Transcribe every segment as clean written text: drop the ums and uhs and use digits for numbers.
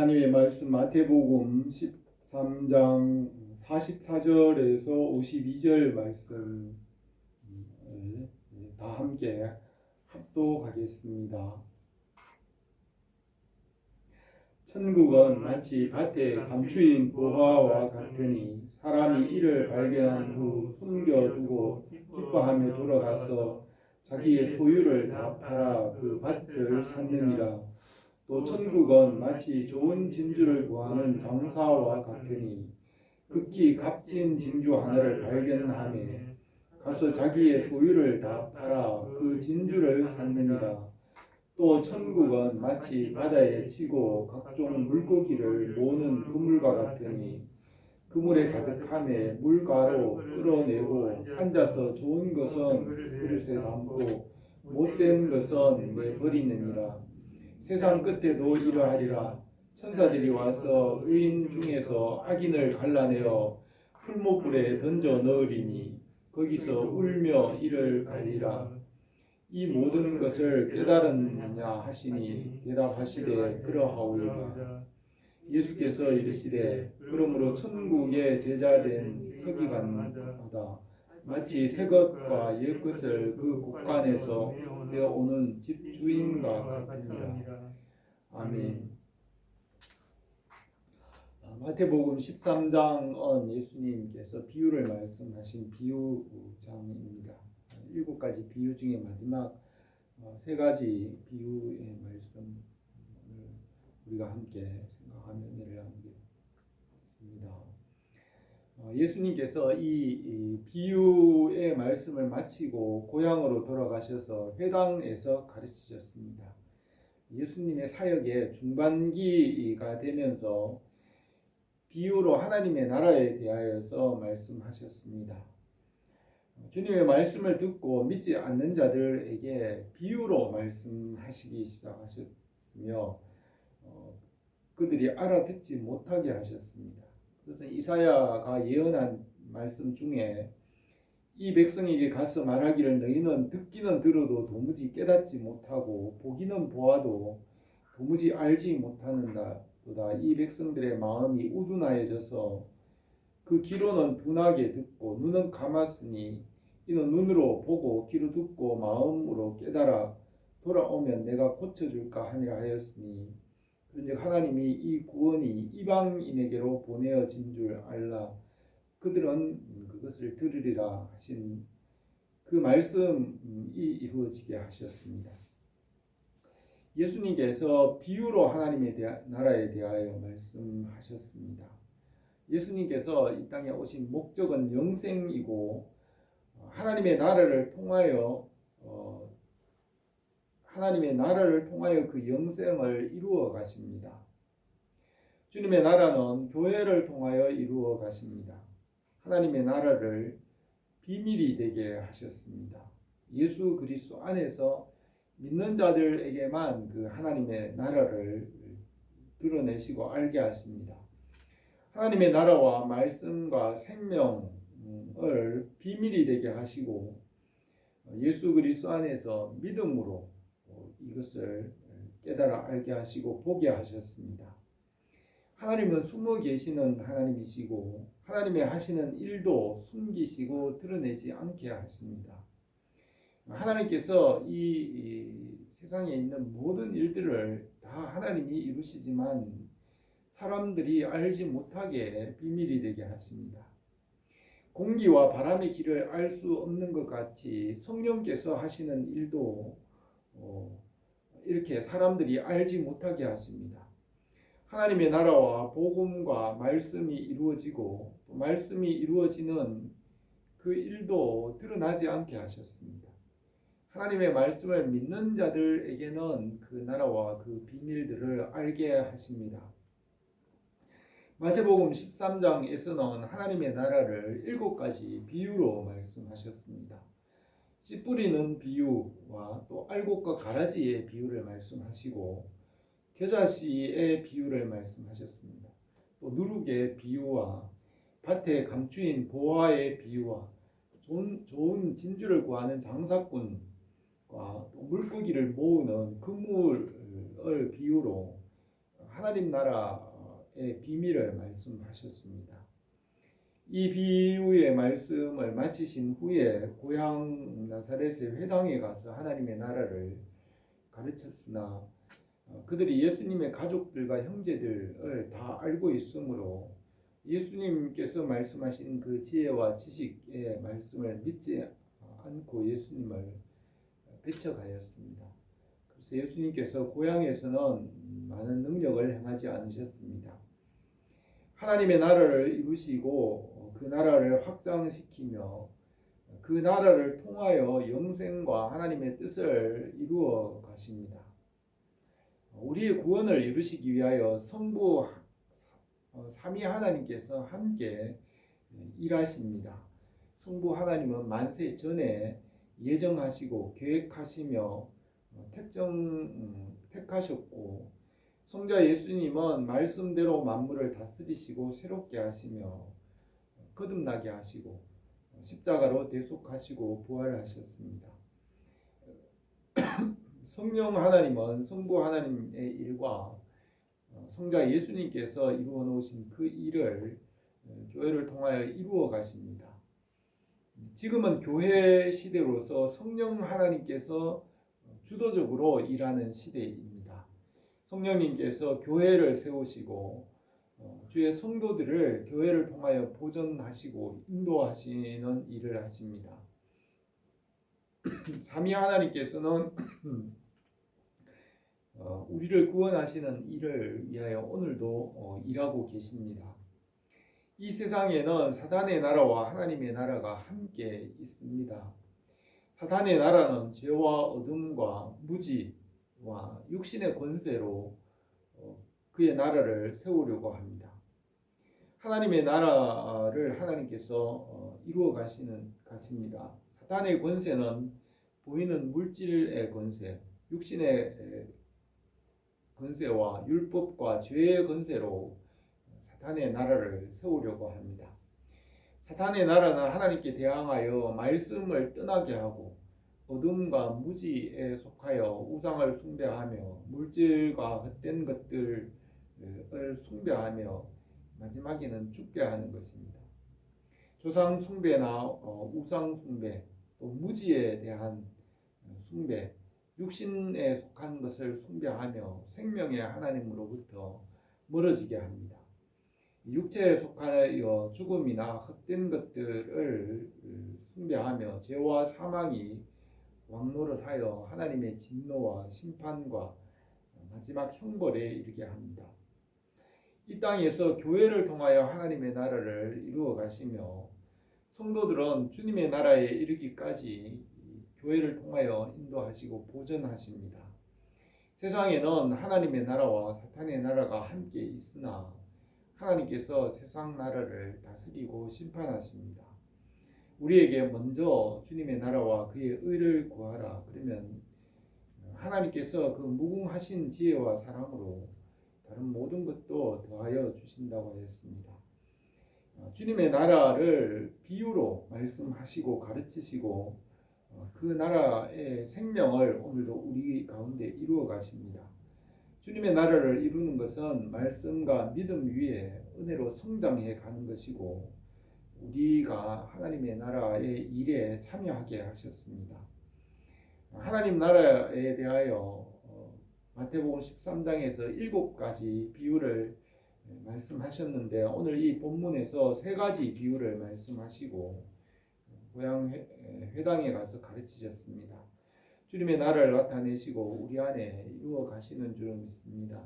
하나님의 말씀 마태복음 13장 44절에서 52절 말씀을 다 함께 합독하겠습니다. 천국은 마치 밭에 감추인 보화와 같으니 사람이 이를 발견한 후 숨겨두고 기뻐하며 돌아가서 자기의 소유를 다 팔아 그 밭을 샀느니라. 또 천국은 마치 좋은 진주를 구하는 장사와 같으니 극히 값진 진주 하나를 발견하며 가서 자기의 소유를 다 팔아 그 진주를 샀느니라. 또 천국은 마치 바다에 치고 각종 물고기를 모으는 그물과 같으니 그물에 가득함에 물가로 끌어내고 앉아서 좋은 것은 그릇에 담고 못된 것은 내버리느니라. 세상 끝에도 이러하리라. 천사들이 와서 의인 중에서 악인을 갈라내어 풀목불에 던져 넣으리니 거기서 울며 이를 갈리라. 이 모든 것을 깨달았느냐 하시니 대답하시되 그러하오리라. 예수께서 이르시되 그러므로 천국의 제자된 서기관보다 마치 새 것과 옛 것을 그 곳간에서 내어오는 집주인과 같으니라. 아멘. 마태복음 13장은 예수님께서 비유를 말씀하신 비유장입니다. 7가지 비유 중에 마지막 3가지 비유의 말씀을 우리가 함께 생각하며 은혜를 나누겠습니다. 예수님께서 이 비유의 말씀을 마치고 고향으로 돌아가셔서 회당에서 가르치셨습니다. 예수님의 사역의 중반기가 되면서 비유로 하나님의 나라에 대하여서 말씀하셨습니다. 주님의 말씀을 듣고 믿지 않는 자들에게 비유로 말씀하시기 시작하셨으며 그들이 알아듣지 못하게 하셨습니다. 그래서 이사야가 예언한 말씀 중에 이 백성에게 가서 말하기를 너희는 듣기는 들어도 도무지 깨닫지 못하고 보기는 보아도 도무지 알지 못하는도다. 이 백성들의 마음이 우둔하여져서 그 귀로는 둔하게 듣고 눈은 감았으니 이는 눈으로 보고 귀로 듣고 마음으로 깨달아 돌아오면 내가 고쳐줄까 하니라 하였으니 그런즉 하나님이 이 구원이 이방인에게로 보내어진 줄 알라. 그들은 그것을 들으리라 하신 그 말씀이 이루어지게 하셨습니다. 예수님께서 비유로 하나님의 나라에 대하여 말씀하셨습니다. 예수님께서 이 땅에 오신 목적은 영생이고 하나님의 나라를 통하여 그 영생을 이루어 가십니다. 주님의 나라는 교회를 통하여 이루어 가십니다. 하나님의 나라를 비밀이 되게 하셨습니다. 예수 그리스도 안에서 믿는 자들에게만 그 하나님의 나라를 드러내시고 알게 하십니다. 하나님의 나라와 말씀과 생명을 비밀이 되게 하시고 예수 그리스도 안에서 믿음으로 이것을 깨달아 알게 하시고 보게 하셨습니다. 하나님은 숨어 계시는 하나님이시고 하나님의 하시는 일도 숨기시고 드러내지 않게 하십니다. 하나님께서 이 세상에 있는 모든 일들을 다 하나님이 이루시지만 사람들이 알지 못하게 비밀이 되게 하십니다. 공기와 바람의 길을 알 수 없는 것 같이 성령께서 하시는 일도 이렇게 사람들이 알지 못하게 하십니다. 하나님의 나라와 복음과 말씀이 이루어지고 말씀이 이루어지는 그 일도 드러나지 않게 하셨습니다. 하나님의 말씀을 믿는 자들에게는 그 나라와 그 비밀들을 알게 하십니다. 마태복음 13장에서는 하나님의 나라를 7가지 비유로 말씀하셨습니다. 씨 뿌리는 비유와 또 알곡과 가라지의 비유를 말씀하시고 겨자씨의 비유를 말씀하셨습니다. 또 누룩의 비유와 밭에 감추인 보화의 비유와 좋은 진주를 구하는 장사꾼과 또 물고기를 모으는 그물을 비유로 하나님 나라의 비밀을 말씀하셨습니다. 이 비유의 말씀을 마치신 후에 고향 나사렛의 회당에 가서 하나님의 나라를 가르쳤으나 그들이 예수님의 가족들과 형제들을 다 알고 있으므로 예수님께서 말씀하신 그 지혜와 지식의 말씀을 믿지 않고 예수님을 배척하였습니다. 그래서 예수님께서 고향에서는 많은 능력을 행하지 않으셨습니다. 하나님의 나라를 이루시고 그 나라를 확장시키며 그 나라를 통하여 영생과 하나님의 뜻을 이루어 가십니다. 우리의 구원을 이루시기 위하여 성부 삼위 하나님께서 함께 일하십니다. 성부 하나님은 만세 전에 예정하시고 계획하시며 택하셨고 성자 예수님은 말씀대로 만물을 다스리시고 새롭게 하시며 거듭나게 하시고 십자가로 대속하시고 부활하셨습니다. 성령 하나님은 성부 하나님의 일과 성자 예수님께서 이루어 놓으신 그 일을 교회를 통하여 이루어 가십니다. 지금은 교회 시대로서 성령 하나님께서 주도적으로 일하는 시대입니다. 성령님께서 교회를 세우시고 주의 성도들을 교회를 통하여 보존하시고 인도하시는 일을 하십니다. 삼위 하나님께서는 우리를 구원하시는 일을 위하여 오늘도 일하고 계십니다. 이 세상에는 사단의 나라와 하나님의 나라가 함께 있습니다. 사단의 나라는 죄와 어둠과 무지와 육신의 권세로 그의 나라를 세우려고 합니다. 하나님의 나라를 하나님께서 이루어 가십니다. 사단의 권세는 보이는 물질의 권세, 육신의 권세와 율법과 죄의 권세로 사탄의 나라를 세우려고 합니다. 사탄의 나라는 하나님께 대항하여 말씀을 떠나게 하고 어둠과 무지에 속하여 우상을 숭배하며 물질과 헛된 것들을 숭배하며 마지막에는 죽게 하는 것입니다. 조상 숭배나 우상 숭배, 또 무지에 대한 숭배, 육신에 속한 것을 숭배하며 생명의 하나님으로부터 멀어지게 합니다. 육체에 속하여 죽음이나 헛된 것들을 숭배하며 죄와 사망이 왕노릇하여 하나님의 진노와 심판과 마지막 형벌에 이르게 합니다. 이 땅에서 교회를 통하여 하나님의 나라를 이루어 가시며 성도들은 주님의 나라에 이르기까지 교회를 통하여 인도하시고 보존하십니다. 세상에는 하나님의 나라와 사탄의 나라가 함께 있으나 하나님께서 세상 나라를 다스리고 심판하십니다. 우리에게 먼저 주님의 나라와 그의 의를 구하라. 그러면 하나님께서 그 무궁하신 지혜와 사랑으로 다른 모든 것도 더하여 주신다고 하였습니다. 주님의 나라를 비유로 말씀하시고 가르치시고 그 나라의 생명을 오늘도 우리 가운데 이루어 가십니다. 주님의 나라를 이루는 것은 말씀과 믿음 위에 은혜로 성장해 가는 것이고 우리가 하나님의 나라의 일에 참여하게 하셨습니다. 하나님 나라에 대하여 마태복음 13장에서 7가지 비유를 말씀하셨는데 오늘 이 본문에서 3가지 비유를 말씀하시고 고향 회당에 가서 가르치셨습니다. 주님의 나라를 나타내시고 우리 안에 이루어 가시는 줄 믿습니다.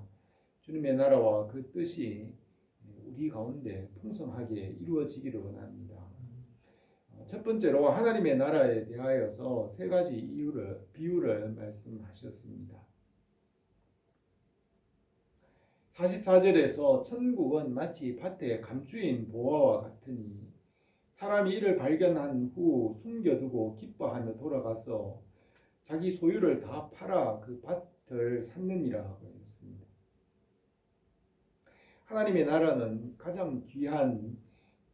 주님의 나라와 그 뜻이 우리 가운데 풍성하게 이루어지기를 원합니다. 첫 번째로 하나님의 나라에 대하여서 3가지 비유를 말씀하셨습니다. 44절에서 천국은 마치 밭에 감추인 보화와 같으니 사람이 이를 발견한 후 숨겨두고 기뻐하며 돌아가서 자기 소유를 다 팔아 그 밭을 샀느니라 했습니다. 하나님의 나라는 가장 귀한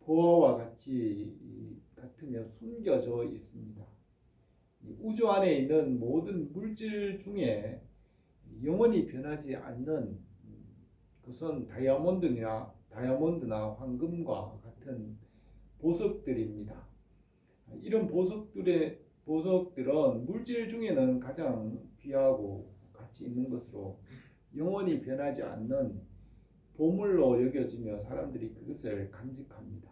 보화와 같으며 숨겨져 있습니다. 우주 안에 있는 모든 물질 중에 영원히 변하지 않는 그것은 다이아몬드나 황금과 같은 보석들입니다. 이런 보석들은 물질 중에는 가장 귀하고 가치 있는 것으로 영원히 변하지 않는 보물로 여겨지며 사람들이 그것을 간직합니다.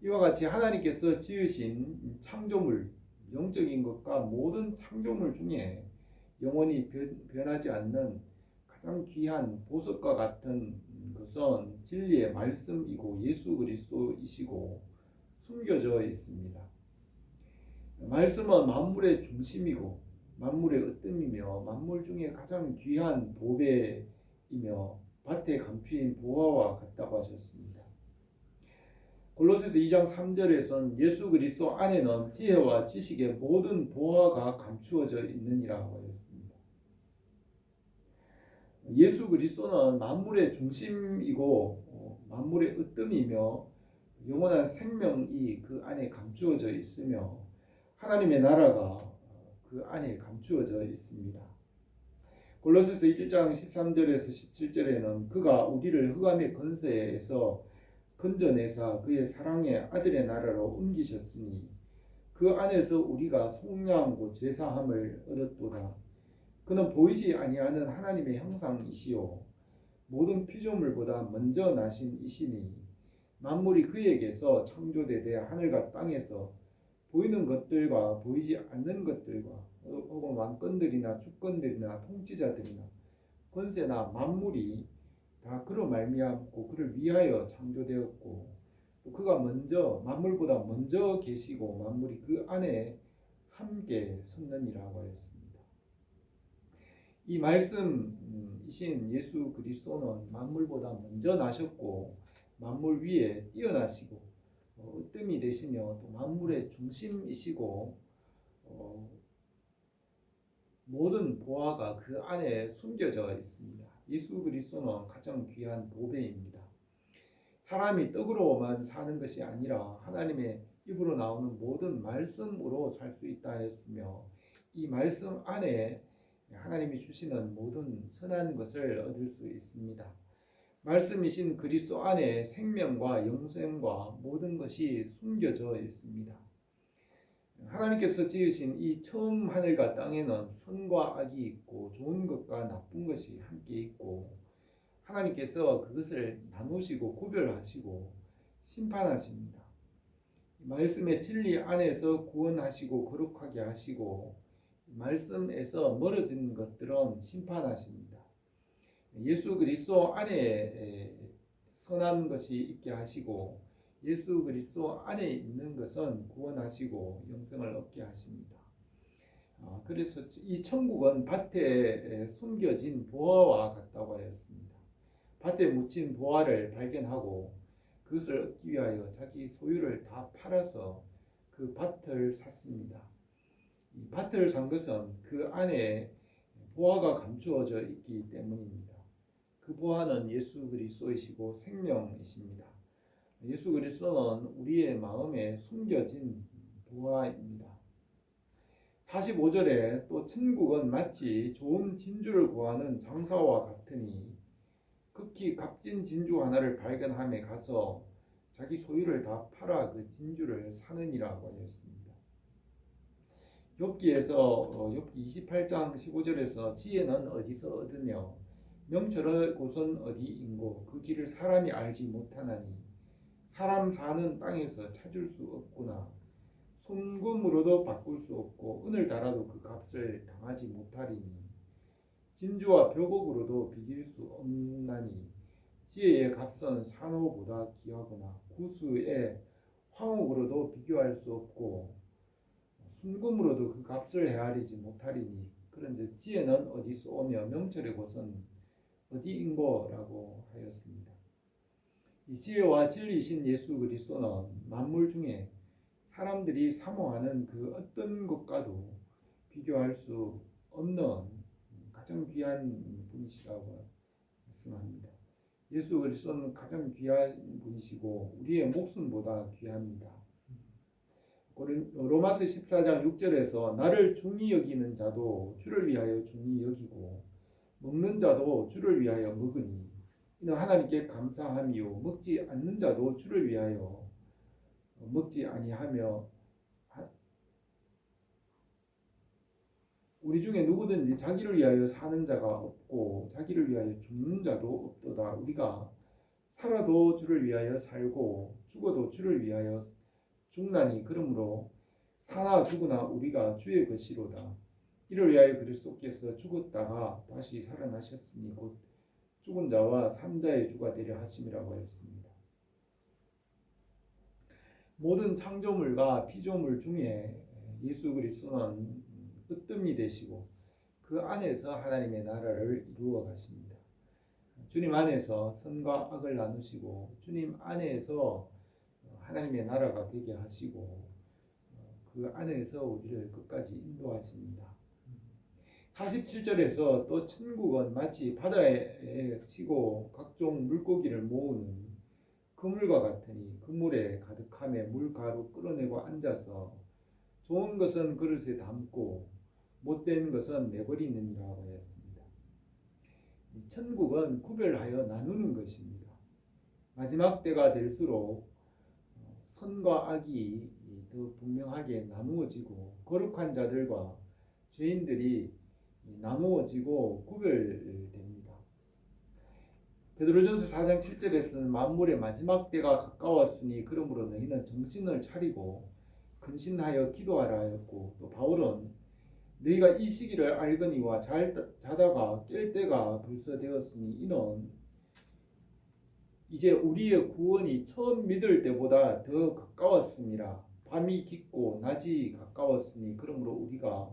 이와 같이 하나님께서 지으신 창조물, 영적인 것과 모든 창조물 중에 영원히 변하지 않는 가장 귀한 보석과 같은 것은 진리의 말씀이고 예수 그리스도이시고 숨겨져 있습니다. 말씀은 만물의 중심이고 만물의 으뜸이며 만물 중에 가장 귀한 보배이며 밭에 감추인 보화와 같다고 하셨습니다. 골로새서 2장 3절에선 예수 그리스도 안에는 지혜와 지식의 모든 보화가 감추어져 있느니라고 하였습니다. 예수 그리스도는 만물의 중심이고 만물의 으뜸이며 영원한 생명이 그 안에 감추어져 있으며 하나님의 나라가 그 안에 감추어져 있습니다. 골로새서 1장 13절에서 17절에는 그가 우리를 흑암의 권세에서 건져내사 그의 사랑의 아들의 나라로 옮기셨으니 그 안에서 우리가 속량하고 죄사함을 얻었도다. 그는 보이지 아니하는 하나님의 형상이시요 모든 피조물보다 먼저 나신 이시니 만물이 그에게서 창조되되 하늘과 땅에서 보이는 것들과 보이지 않는 것들과 혹은 왕권들이나 주권들이나 통치자들이나 권세나 만물이 다 그로 말미암고 그를 위하여 창조되었고 또 그가 먼저 만물보다 먼저 계시고 만물이 그 안에 함께 섰느니라고 하였습니다. 이 말씀이신 예수 그리스도는 만물보다 먼저 나셨고 만물 위에 뛰어나시고 으뜸이 되시며 또 만물의 중심이시고 모든 보화가 그 안에 숨겨져 있습니다. 예수 그리스도는 가장 귀한 보배입니다. 사람이 떡으로만 사는 것이 아니라 하나님의 입으로 나오는 모든 말씀으로 살 수 있다 했으며 이 말씀 안에 하나님이 주시는 모든 선한 것을 얻을 수 있습니다. 말씀이신 그리스도 안에 생명과 영생과 모든 것이 숨겨져 있습니다. 하나님께서 지으신 이 처음 하늘과 땅에는 선과 악이 있고 좋은 것과 나쁜 것이 함께 있고 하나님께서 그것을 나누시고 구별하시고 심판하십니다. 말씀의 진리 안에서 구원하시고 거룩하게 하시고 말씀에서 멀어진 것들은 심판하십니다. 예수 그리스도 안에 선한 것이 있게 하시고 예수 그리스도 안에 있는 것은 구원하시고 영생을 얻게 하십니다. 그래서 이 천국은 밭에 숨겨진 보화와 같다고 하였습니다. 밭에 묻힌 보화를 발견하고 그것을 얻기 위하여 자기 소유를 다 팔아서 그 밭을 샀습니다. 이 밭을 산 것은 그 안에 보화가 감추어져 있기 때문입니다. 그 보화는 예수 그리스도이시고 생명이십니다. 예수 그리스도는 우리의 마음에 숨겨진 보화입니다. 45절에 또 천국은 마치 좋은 진주를 구하는 장사와 같으니 극히 값진 진주 하나를 발견함에 가서 자기 소유를 다 팔아 그 진주를 사느니라고 하였습니다. 욥기에서 욥기 28장 15절에서 지혜는 어디서 얻으며 명철의 곳은 어디인고 그 길을 사람이 알지 못하나니 사람 사는 땅에서 찾을 수 없구나. 순금으로도 바꿀 수 없고 은을 달아도 그 값을 당하지 못하리니 진주와 벽옥으로도 비길 수 없나니 지혜의 값은 산호보다 귀하거나 구수의 황옥으로도 비교할 수 없고 순금으로도 그 값을 헤아리지 못하리니 그런즉 지혜는 어디서 오며 명철의 곳은 어디인고라고 하였습니다. 이 지혜와 진리이신 예수 그리스도는 만물 중에 사람들이 사모하는 그 어떤 것과도 비교할 수 없는 가장 귀한 분이시라고 말씀합니다. 예수 그리스도는 가장 귀한 분이시고 우리의 목숨보다 귀합니다. 로마서 14장 6절에서 나를 중히 여기는 자도 주를 위하여 중히 여기고 먹는 자도 주를 위하여 먹으니 이는 하나님께 감사함이요 먹지 않는 자도 주를 위하여 먹지 아니하며 우리 중에 누구든지 자기를 위하여 사는 자가 없고 자기를 위하여 죽는 자도 없도다. 우리가 살아도 주를 위하여 살고 죽어도 주를 위하여 죽나니 그러므로 사나 죽으나 우리가 주의 것이로다. 이를 위하여 그리스도께서 죽었다가 다시 살아나셨으니 곧 죽은 자와 산 자의 주가 되려 하심이라고 했습니다. 모든 창조물과 피조물 중에 예수 그리스도는 으뜸이 되시고 그 안에서 하나님의 나라를 이루어 가십니다. 주님 안에서 선과 악을 나누시고 주님 안에서 하나님의 나라가 되게 하시고 그 안에서 우리를 끝까지 인도하십니다. 47절에서 또 천국은 마치 바다에 치고 각종 물고기를 모으는 그물과 같으니 그물에 가득함에 물가로 끌어내고 앉아서 좋은 것은 그릇에 담고 못된 것은 내버리느니라고 하였습니다. 천국은 구별하여 나누는 것입니다. 마지막 때가 될수록 선과 악이 더 분명하게 나누어지고 거룩한 자들과 죄인들이 나누어지고 구별됩니다. 베드로전서 4장 7절에서는 만물의 마지막 때가 가까웠으니 그러므로 너희는 정신을 차리고 근신하여 기도하라 하였고, 또 바울은 너희가 이 시기를 알거니와 잘 자다가 깰 때가 벌써 되었으니 이는 이제 우리의 구원이 처음 믿을 때보다 더 가까웠습니다. 밤이 깊고 낮이 가까웠으니 그러므로 우리가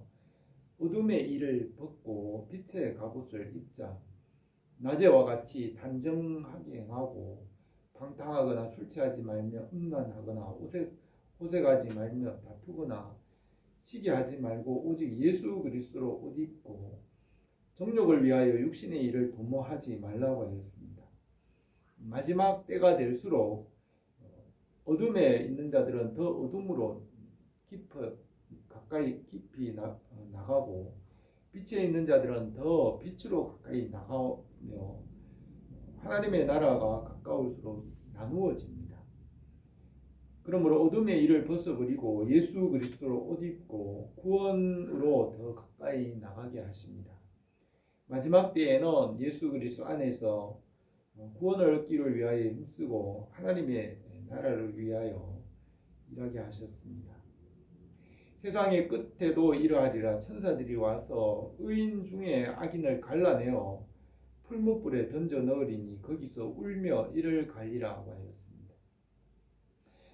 어둠의 일을 벗고 빛의 갑옷을 입자. 낮에와 같이 단정하게 행하고 방탕하거나 술 취하지 말며 음란하거나 호색하지 말며 다투거나 시기하지 말고 오직 예수 그리스도로 옷 입고 정욕을 위하여 육신의 일을 도모하지 말라고 하였습니다. 마지막 때가 될수록 어둠에 있는 자들은 더 어둠으로 가까이 깊이 나가고 빛에 있는 자들은 더 빛으로 가까이 나가며 하나님의 나라가 가까울수록 나누어집니다. 그러므로 어둠의 일을 벗어버리고 예수 그리스도로 옷 입고 구원으로 더 가까이 나가게 하십니다. 마지막 때에는 예수 그리스도 안에서 구원을 얻기를 위하여 힘쓰고 하나님의 나라를 위하여 일하게 하셨습니다. 세상의 끝에도 이러하리라. 천사들이 와서 의인 중에 악인을 갈라내어 풀무불에 던져 넣으리니 거기서 울며 이를 갈리라고 하였습니다.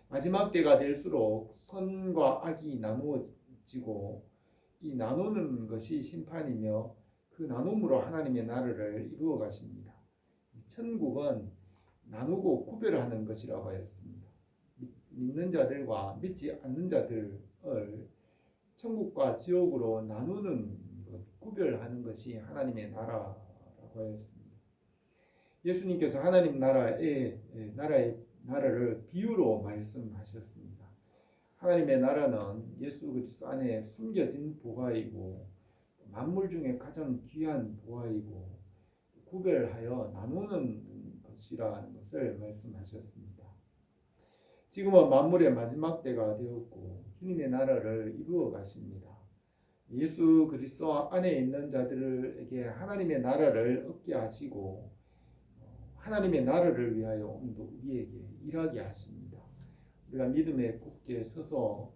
마지막 때가 될수록 선과 악이 나누어지고 이 나누는 것이 심판이며 그 나눔으로 하나님의 나라를 이루어 가십니다. 천국은 나누고 구별하는 것이라고 하였습니다. 믿는 자들과 믿지 않는 자들을 천국과 지옥으로 나누는 것, 구별하는 것이 하나님의 나라라고 하였습니다. 예수님께서 하나님 나라의 나라를 비유로 말씀하셨습니다. 하나님의 나라는 예수 그리스도 안에 숨겨진 보화이고 만물 중에 가장 귀한 보화이고 구별하여 나누는 것이라는 것을 말씀하셨습니다. 지금은 만물의 마지막 때가 되었고 주님의 나라를 이루어 가십니다. 예수 그리스도 안에 있는 자들에게 하나님의 나라를 얻게 하시고 하나님의 나라를 위하여 오늘도 우리에게 일하게 하십니다. 우리가 믿음에 굳게 서서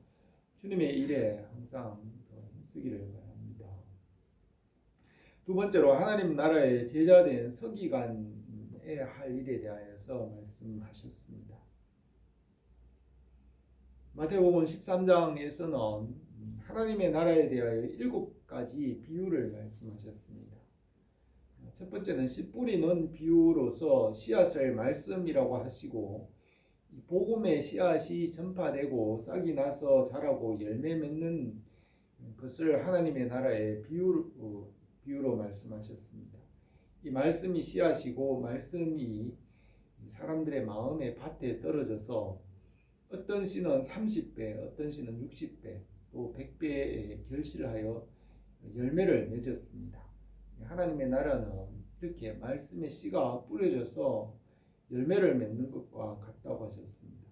주님의 일에 항상 힘쓰기를 바랍니다. 두 번째로 하나님 나라의 제자된 서기관의 할 일에 대하여서 말씀하셨습니다. 마태복음 13장에서는 하나님의 나라에 대하여 7가지 비유를 말씀하셨습니다. 첫 번째는 씨 뿌리는 비유로서 씨앗을 말씀이라고 하시고 복음의 씨앗이 전파되고 싹이 나서 자라고 열매 맺는 것을 하나님의 나라의 비유로 말씀하셨습니다. 이 말씀이 씨앗이고 말씀이 사람들의 마음의 밭에 떨어져서 어떤 씨는 30배, 어떤 씨는 60배, 또 100배에 결실하여 열매를 맺었습니다. 하나님의 나라는 이렇게 말씀의 씨가 뿌려져서 열매를 맺는 것과 같다고 하셨습니다.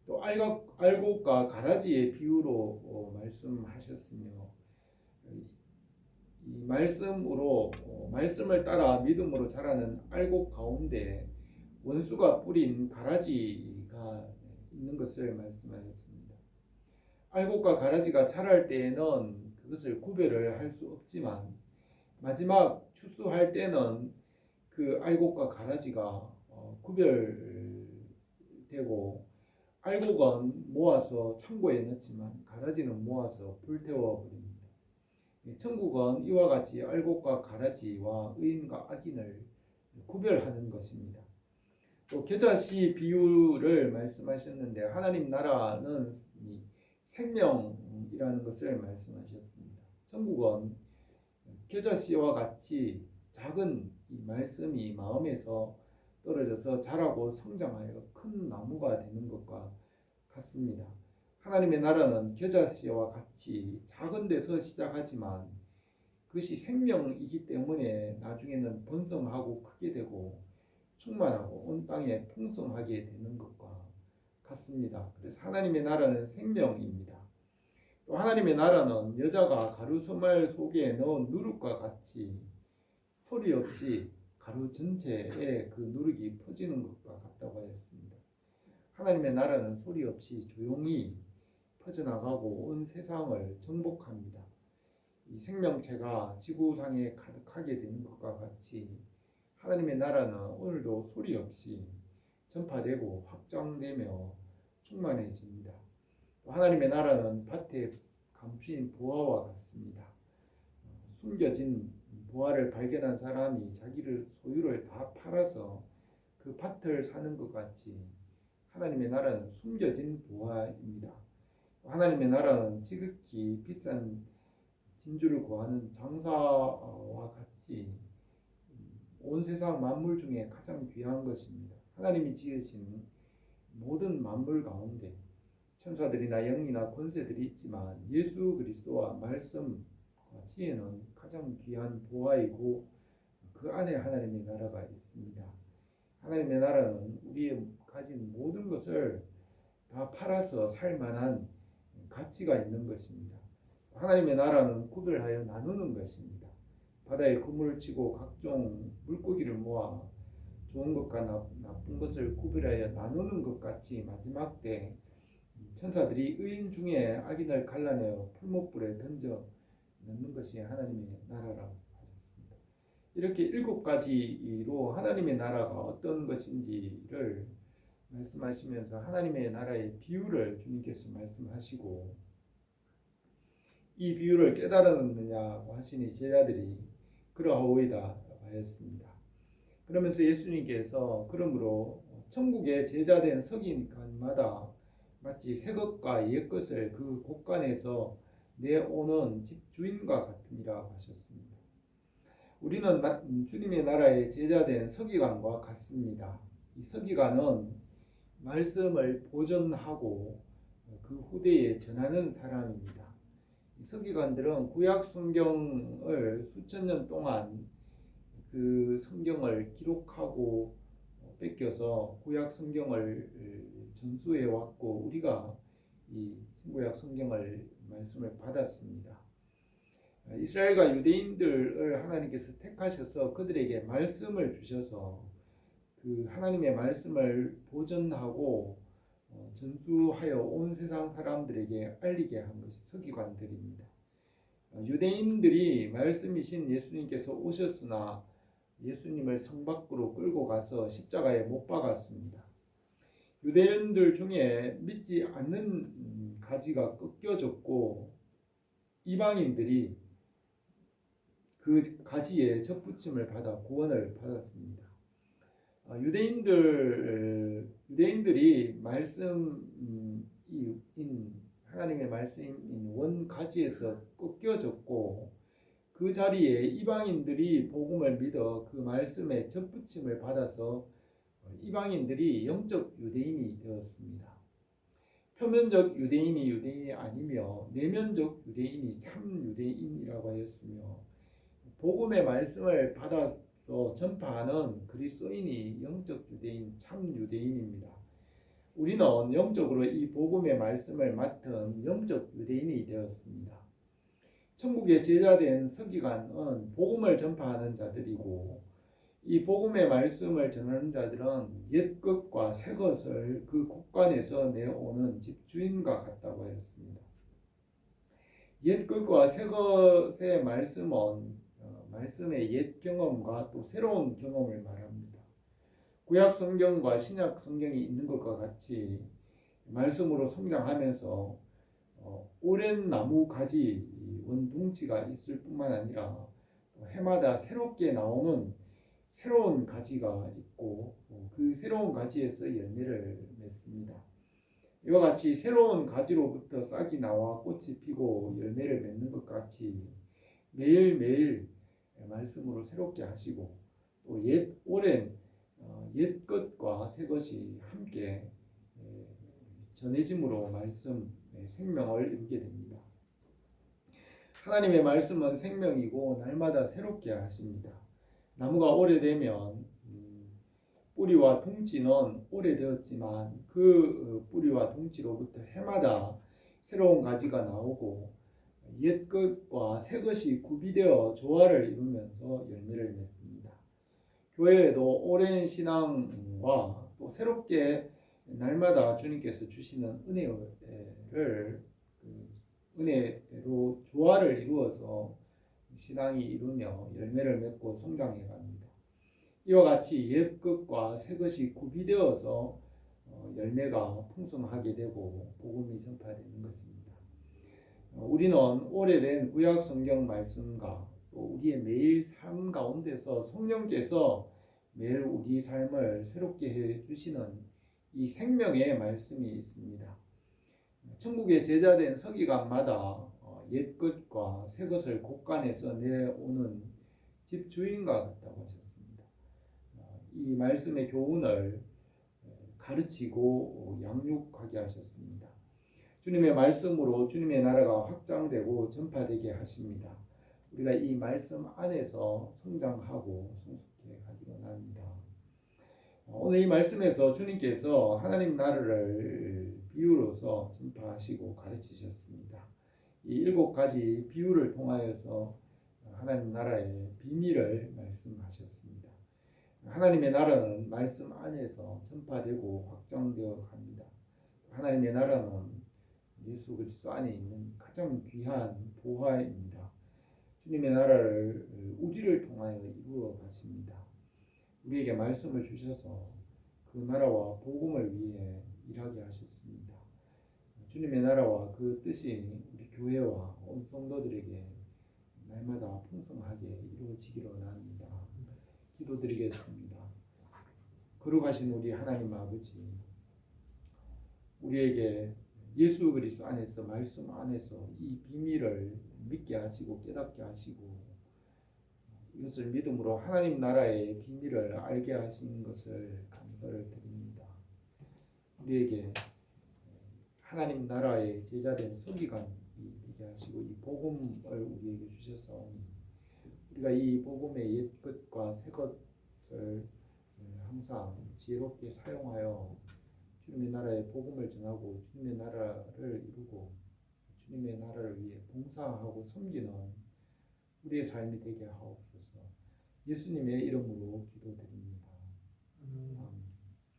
또 알곡과 가라지의 비유로 말씀하셨으며, 이 말씀으로 말씀을 따라 믿음으로 자라는 알곡 가운데 원수가 뿌린 가라지가 있는 것을 말씀하셨습니다. 알곡과 가라지가 자랄 때에는 그것을 구별을 할 수 없지만 마지막 추수할 때는 그 알곡과 가라지가 구별되고, 알곡은 모아서 창고에 넣지만 가라지는 모아서 불태워 버립니다. 천국은 이와 같이 알곡과 가라지와 의인과 악인을 구별하는 것입니다. 또 겨자씨 비유를 말씀하셨는데, 하나님 나라는 생명이라는 것을 말씀하셨습니다. 천국은 겨자씨와 같이 작은 이 말씀이 마음에서 떨어져서 자라고 성장하여 큰 나무가 되는 것과 같습니다. 하나님의 나라는 겨자씨와 같이 작은 데서 시작하지만 그것이 생명이기 때문에 나중에는 번성하고 크게 되고 충만하고 온 땅에 풍성하게 되는 것과 같습니다. 그래서 하나님의 나라는 생명입니다. 또 하나님의 나라는 여자가 가루 소말 속에 넣은 누룩과 같이 소리 없이 가루 전체에 그 누룩이 퍼지는 것과 같다고 하였습니다. 하나님의 나라는 소리 없이 조용히 퍼져나가고 온 세상을 정복합니다. 이 생명체가 지구상에 가득하게 되는 것과 같이 하나님의 나라는 오늘도 소리 없이 전파되고 확장되며 충만해집니다. 하나님의 나라는 밭에 감추인 보화와 같습니다. 숨겨진 보화를 발견한 사람이 자기를 소유를 다 팔아서 그 밭을 사는 것 같이 하나님의 나라는 숨겨진 보화입니다. 하나님의 나라는 지극히 비싼 진주를 구하는 장사와 같이 온 세상 만물 중에 가장 귀한 것입니다. 하나님이 지으신 모든 만물 가운데 천사들이나 영이나 권세들이 있지만 예수 그리스도와 말씀과 지혜는 가장 귀한 보화이고 그 안에 하나님의 나라가 있습니다. 하나님의 나라는 우리의 가진 모든 것을 다 팔아서 살 만한 가치가 있는 것입니다. 하나님의 나라는 구별하여 나누는 것입니다. 바다에 그물을 치고 각종 물고기를 모아 좋은 것과 나쁜 것을 구별하여 나누는 것 같이 마지막 때 천사들이 의인 중에 악인을 갈라내어 풀목불에 던져 넣는 것이 하나님의 나라라고 하셨습니다. 이렇게 7가지로 하나님의 나라가 어떤 것인지를 말씀하시면서 하나님의 나라의 비유를 주님께서 말씀하시고, 이 비유를 깨달았느냐고 하시니 제자들이 그러하오이다 하였습니다. 그러면서 예수님께서 그러므로 천국의 제자된 서기관마다 마치 새 것과 옛 것을 그 곳간에서 내오는 집주인과 같으니라 하셨습니다. 우리는 주님의 나라의 제자된 서기관과 같습니다. 이 서기관은 말씀을 보존하고 그 후대에 전하는 사람입니다. 이 서기관들은 구약 성경을 수천 년 동안 그 성경을 기록하고 뺏겨서 구약 성경을 전수해 왔고, 우리가 이 신구약 성경을 말씀을 받았습니다. 이스라엘과 유대인들을 하나님께서 택하셔서 그들에게 말씀을 주셔서 그 하나님의 말씀을 보존하고 전수하여 온 세상 사람들에게 알리게 한 것이 서기관들입니다. 유대인들이 말씀이신 예수님께서 오셨으나 예수님을 성 밖으로 끌고 가서 십자가에 못 박았습니다. 유대인들 중에 믿지 않는 가지가 꺾여졌고 이방인들이 그 가지에 접붙임을 받아 구원을 받았습니다. 유대인들이 말씀인 하나님의 말씀인 원 가지에서 꺾여졌고, 그 자리에 이방인들이 복음을 믿어 그 말씀에 접붙임을 받아서 이방인들이 영적 유대인이 되었습니다. 표면적 유대인이 아니며 내면적 유대인이 참 유대인이라고 하였으며, 복음의 말씀을 받아서 앞서 전파하는 그리스도인이 영적 유대인, 참 유대인입니다. 우리는 영적으로 이 복음의 말씀을 맡은 영적 유대인이 되었습니다. 천국의 제자된 서기관은 복음을 전파하는 자들이고, 이 복음의 말씀을 전하는 자들은 옛 것과 새 것을 그 곳간에서 내오는 집주인과 같다고 하였습니다. 옛 것과 새 것의 말씀은 말씀의 옛 경험과 또 새로운 경험을 말합니다. 구약 성경과 신약 성경이 있는 것과 같이 말씀으로 성장하면서 오랜 나무 가지 원둥지가 있을 뿐만 아니라 해마다 새롭게 나오는 새로운 가지가 있고 그 새로운 가지에서 열매를 맺습니다. 이와 같이 새로운 가지로부터 싹이 나와 꽃이 피고 열매를 맺는 것 같이 매일매일 말씀으로 새롭게 하시고 또 오랜 옛 것과 새 것이 함께 전해짐으로 말씀 생명을 이루게 됩니다. 하나님의 말씀은 생명이고 날마다 새롭게 하십니다. 나무가 오래되면 뿌리와 둥지는 오래되었지만 그 뿌리와 둥지로부터 해마다 새로운 가지가 나오고 옛 것과 새 것이 구비되어 조화를 이루면서 열매를 맺습니다. 교회에도 오랜 신앙과 또 새롭게 날마다 주님께서 주시는 은혜로 조화를 이루어서 신앙이 이루며 열매를 맺고 성장해 갑니다. 이와 같이 옛 것과 새 것이 구비되어서 열매가 풍성하게 되고 복음이 전파되는 것입니다. 우리는 오래된 구약 성경 말씀과 또 우리의 매일 삶 가운데서 성령께서 매일 우리 삶을 새롭게 해 주시는 이 생명의 말씀이 있습니다. 천국의 제자된 서기관마다 옛 것과 새 것을 곳간에서 내오는 집주인과 같다고 하셨습니다. 이 말씀의 교훈을 가르치고 양육하게 하셨습니다. 주님의 말씀으로 주님의 나라가 확장되고 전파되게 하십니다. 우리가 이 말씀 안에서 성장하고 성숙해 가기로 합니다. 오늘 이 말씀에서 주님께서 하나님 나라를 비유로서 전파하시고 가르치셨습니다. 이 7가지 비유를 통하여서 하나님 나라의 비밀을 말씀하셨습니다. 하나님의 나라는 말씀 안에서 전파되고 확장되어 갑니다. 하나님의 나라는 예수 그리스도 안에 있는 가장 귀한 보화입니다. 주님의 나라를 우리를 통하여 이루어 가십니다. 우리에게 말씀을 주셔서 그 나라와 복음을 위해 일하게 하셨습니다. 주님의 나라와 그 뜻이 우리 교회와 온 성도들에게 날마다 풍성하게 이루어지기를 원합니다. 기도드리겠습니다. 거룩하신 우리 하나님 아버지, 우리에게 예수 그리스도 안에서 말씀 안에서 이 비밀을 믿게 하시고 깨닫게 하시고 이것을 믿음으로 하나님 나라의 비밀을 알게 하신 것을 감사를 드립니다. 우리에게 하나님 나라의 제자된 서기관이 되게 하시고 이 복음을 우리에게 주셔서 우리가 이 복음의 옛 것과 새 것을 항상 지혜롭게 사용하여 주님의 나라의 복음을 전하고 주님의 나라를 이루고 주님의 나라를 위해 봉사하고 섬기는 우리의 삶이 되게 하옵소서. 예수님의 이름으로 기도드립니다.